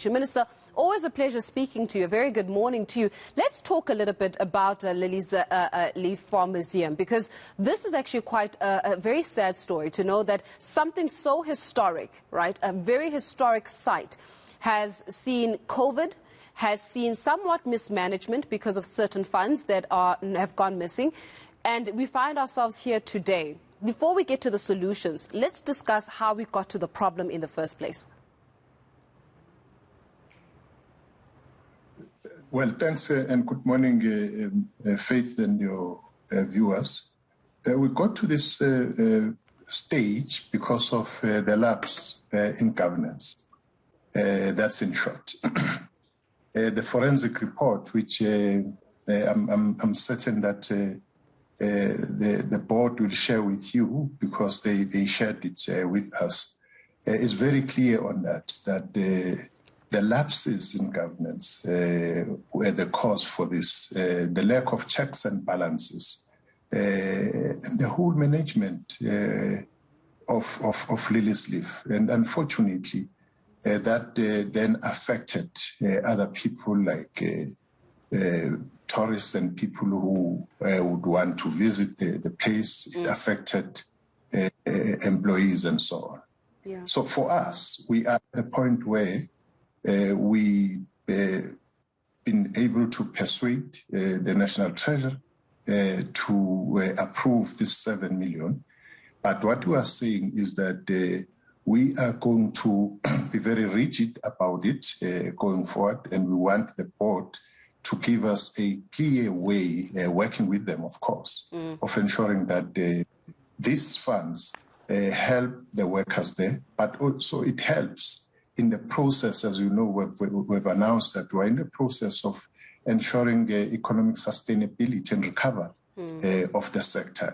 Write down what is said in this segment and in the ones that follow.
Minister, always a pleasure speaking to you. A very good morning to you. Let's talk a little bit about Liliesleaf Farm Museum, because this is actually quite a very sad story to know that something so historic, right, a very historic site, has seen COVID, has seen somewhat mismanagement because of certain funds that have gone missing, and we find ourselves here today. Before we get to the solutions, let's discuss how we got to the problem in the first place. Well, thanks and good morning, Faith and your viewers. We got to this stage because of the lapse in governance. That's in short. The forensic report, which I'm certain that the board will share with you because they shared it with us, is very clear on that the lapses in governance were the cause for this, the lack of checks and balances, and the whole management of Liliesleaf. And unfortunately, that then affected other people like tourists and people who would want to visit the place. It affected employees and so on. Yeah. So for us, we are at the point where we been able to persuade the National Treasury to approve this 7 million. But what we are saying is that we are going to be very rigid about it going forward, and we want the board to give us a clear way, working with them, of course, of ensuring that these funds help the workers there, but also it helps in the process. As you know, we've announced that we're in the process of ensuring economic sustainability and recovery of the sector.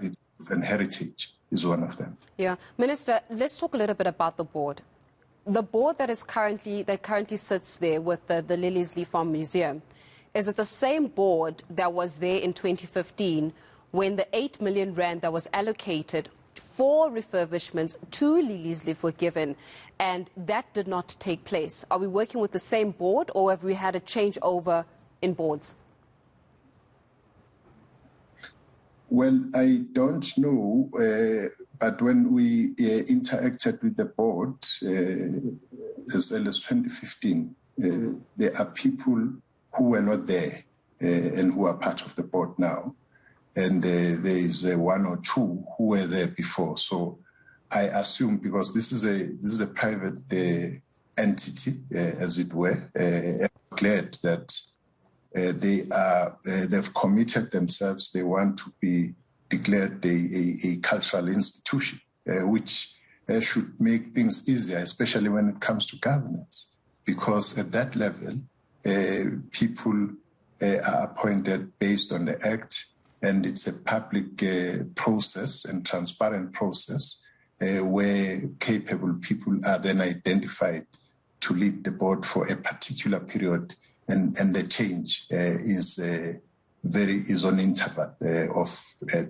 And heritage is one of them. Yeah, Minister, let's talk a little bit about the board. The board that currently sits there with the Liliesleaf Farm Museum, is it the same board that was there in 2015 when the 8 million rand that was allocated for refurbishments to Liliesleaf were given, and that did not take place? Are we working with the same board, or have we had a changeover in boards? Well, I don't know, but when we interacted with the board as early as 2015, there are people who were not there and who are part of the board now. And there is one or two who were there before. So I assume, because this is a private entity, as it were, I'm glad that they've committed themselves. They want to be declared a cultural institution, which should make things easier, especially when it comes to governance, because at that level, people are appointed based on the Act. And it's a public process and transparent process where capable people are then identified to lead the board for a particular period, and the change is on interval of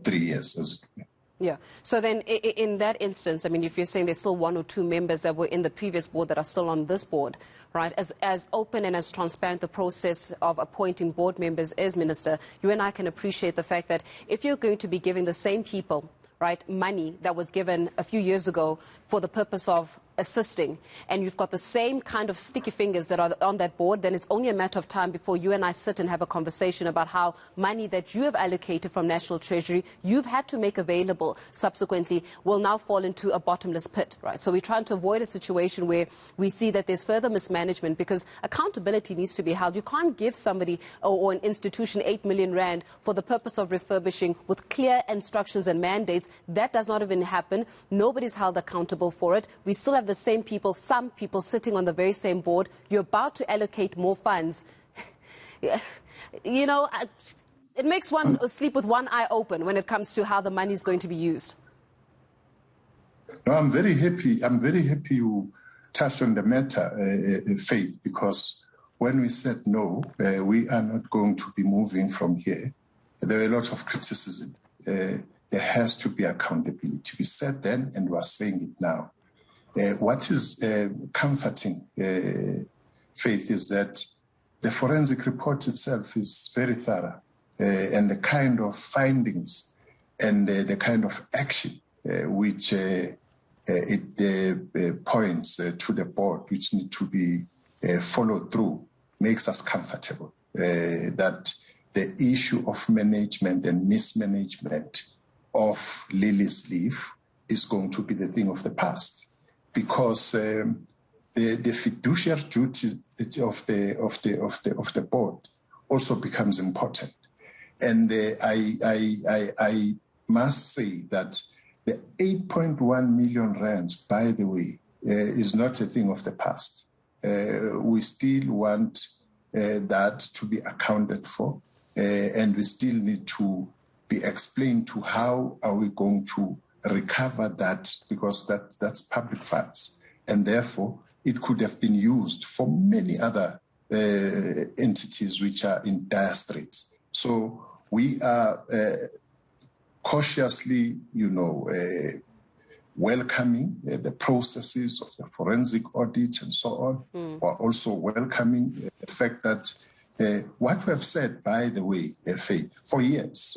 3 years. As it Yeah. So then in that instance, I mean, if you're saying there's still 1 or 2 members that were in the previous board that are still on this board, right, as open and as transparent the process of appointing board members is, Minister, you and I can appreciate the fact that if you're going to be giving the same people, right, money that was given a few years ago for the purpose of assisting, and you've got the same kind of sticky fingers that are on that board, then it's only a matter of time before you and I sit and have a conversation about how money that you have allocated from National Treasury, you've had to make available subsequently, will now fall into a bottomless pit, right? So we're trying to avoid a situation where we see that there's further mismanagement, because accountability needs to be held. You can't give somebody or an institution 8 million rand for the purpose of refurbishing with clear instructions and mandates. That does not even happen. Nobody's held accountable for it. We still have the same people, some people sitting on the very same board. You're about to allocate more funds. You know, it makes one sleep with one eye open when it comes to how the money is going to be used. No, I'm very happy. I'm very happy you touched on the matter, Faith, because when we said no, we are not going to be moving from here, there were a lot of criticism. There has to be accountability. We said then, and we are saying it now. What is comforting Faith, is that the forensic report itself is very thorough, and the kind of findings and the kind of action which it points to the board, which need to be followed through, makes us comfortable that the issue of management and mismanagement of Liliesleaf is going to be the thing of the past, because the fiduciary duty of the board also becomes important. And I must say that the 8.1 million rands, by the way, is not a thing of the past. We still want that to be accounted for, and we still need to be explained to how are we going to recover that, because that's public funds, and therefore it could have been used for many other entities which are in dire straits. So we are cautiously, welcoming the processes of the forensic audit and so on. We're also welcoming the fact that what we have said, by the way, Faith, for years,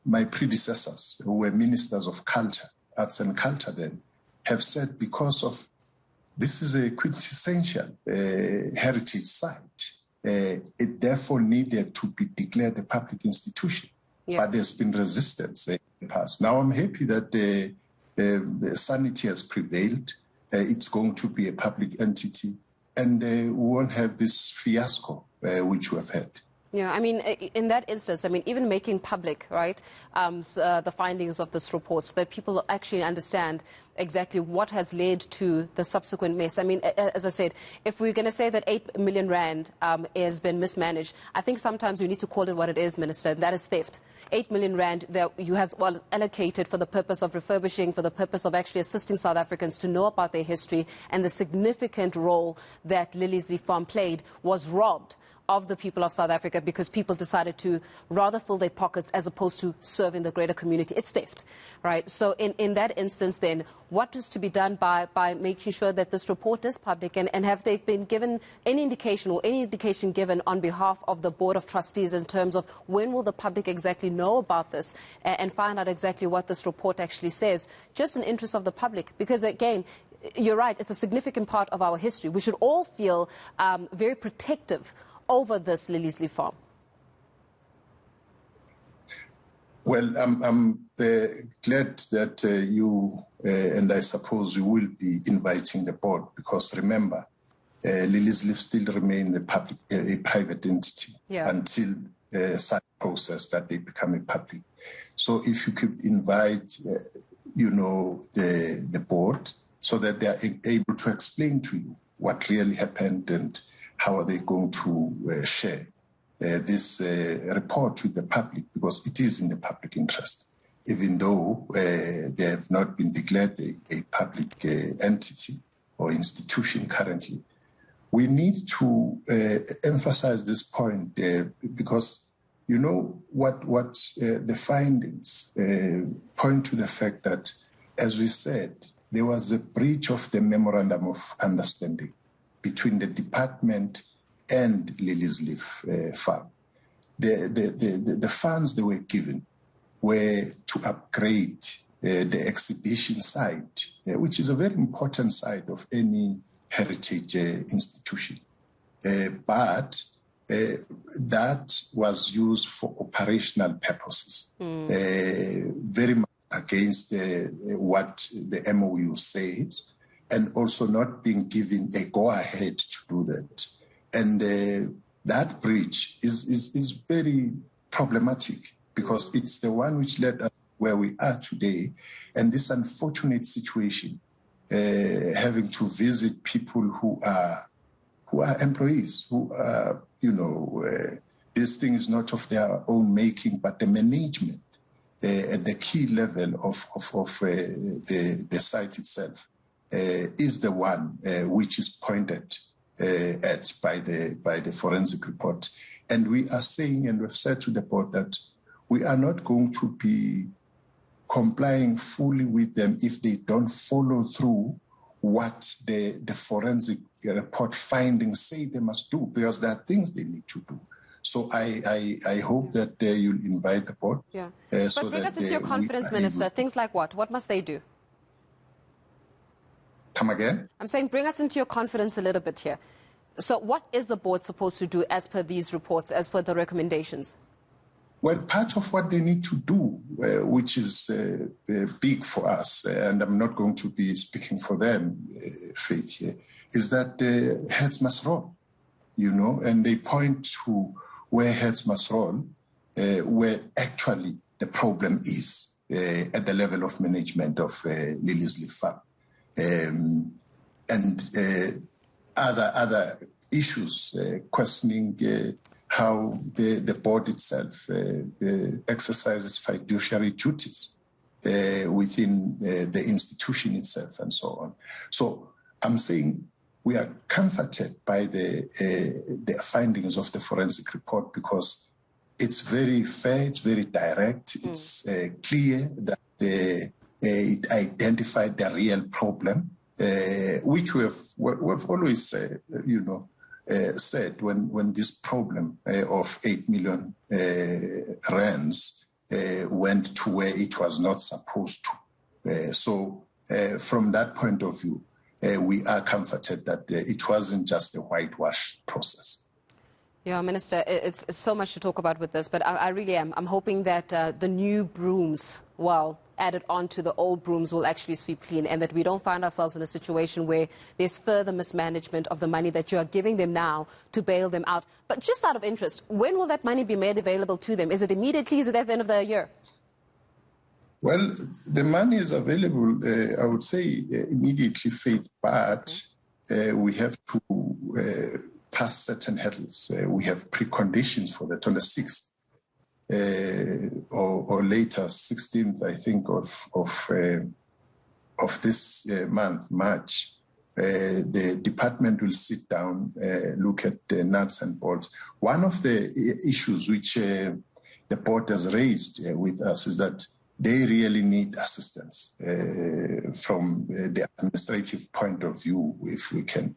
my predecessors who were ministers of culture, arts and culture then, have said, because of this is a quintessential heritage site, it therefore needed to be declared a public institution. Yeah. But there's been resistance in the past. Now I'm happy that the sanity has prevailed. It's going to be a public entity, and we won't have this fiasco which we have had. Yeah, I mean, in that instance, I mean, even making public, right, the findings of this report so that people actually understand exactly what has led to the subsequent mess. I mean, as I said, if we're going to say that 8 million rand has been mismanaged, I think sometimes we need to call it what it is, Minister, and that is theft. 8 million rand that you have allocated for the purpose of refurbishing, for the purpose of actually assisting South Africans to know about their history and the significant role that Liliesleaf Farm played, was robbed of the people of South Africa because people decided to rather fill their pockets as opposed to serving the greater community. It's theft, right? So in that instance then, what is to be done by making sure that this report is public, and have they been given any indication or any indication given on behalf of the Board of Trustees in terms of when will the public exactly know about this and find out exactly what this report actually says, just in the interest of the public? Because again, you're right, it's a significant part of our history. We should all feel very protective over this Liliesleaf Farm. Well, I'm glad that you and I suppose you will be inviting the board, because remember, Liliesleaf still remain a private entity until such process that they become a public. So if you could invite, the board, so that they are able to explain to you what really happened and how are they going to share this report with the public, because it is in the public interest, even though they have not been declared a public entity or institution currently. We need to emphasize this point because, what the findings point to the fact that, as we said, there was a breach of the memorandum of understanding between the department and Liliesleaf Farm. The funds they were given were to upgrade the exhibition site, which is a very important site of any heritage institution. But that was used for operational purposes, very much against what the MOU says, and also not being given a go-ahead to do that. And that breach is very problematic, because it's the one which led us where we are today. And this unfortunate situation, having to visit people who are employees, who are, this thing is not of their own making, but the management at the key level of the site itself is the one which is pointed at by the forensic report. And we are saying, and we've said to the board, that we are not going to be complying fully with them if they don't follow through what the forensic report findings say they must do, because there are things they need to do. So I hope that you'll invite the board. Yeah. So but bring that us into your confidence, Minister. Things like what? What must they do? Come again? I'm saying bring us into your confidence a little bit here. So what is the board supposed to do as per these reports, as per the recommendations? Well, part of what they need to do, which is big for us, and I'm not going to be speaking for them, Faith, here, is that heads must roll, and they point to where heads must roll, where actually the problem is at the level of management of Liliesleaf Farm. And other issues questioning how the board itself exercises fiduciary duties within the institution itself and so on. So I'm saying we are comforted by the findings of the forensic report, because it's very fair, it's very direct, it's clear that it identified the real problem, which we've always said when this problem of 8 million rands went to where it was not supposed to. So from that point of view, we are comforted that it wasn't just a whitewash process. Yeah, Minister, it's so much to talk about with this, but I really am. I'm hoping that the new brooms, added on to the old brooms, will actually sweep clean, and that we don't find ourselves in a situation where there's further mismanagement of the money that you are giving them now to bail them out. But just out of interest, when will that money be made available to them? Is it immediately? Is it at the end of the year? Well, the money is available, I would say, immediately, Faith, but we have to pass certain hurdles. We have preconditions for that on the 6th. Or later, 16th, I think, of this month, March, the department will sit down, look at the nuts and bolts. One of the issues which the board has raised with us is that they really need assistance from the administrative point of view, if we can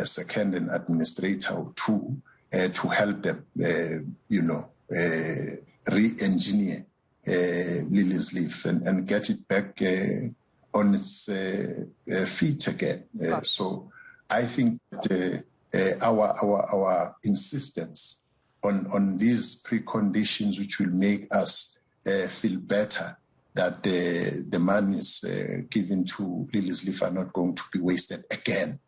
second an administrator or two to help them, re-engineer Liliesleaf and get it back on its feet again. So I think that, our insistence on these preconditions, which will make us feel better that the monies given to Liliesleaf are not going to be wasted again,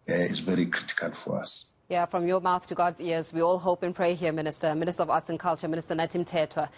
is very critical for us. Yeah, from your mouth to God's ears, we all hope and pray here, Minister. Minister of Arts and Culture, Minister Nathi Mthethwa.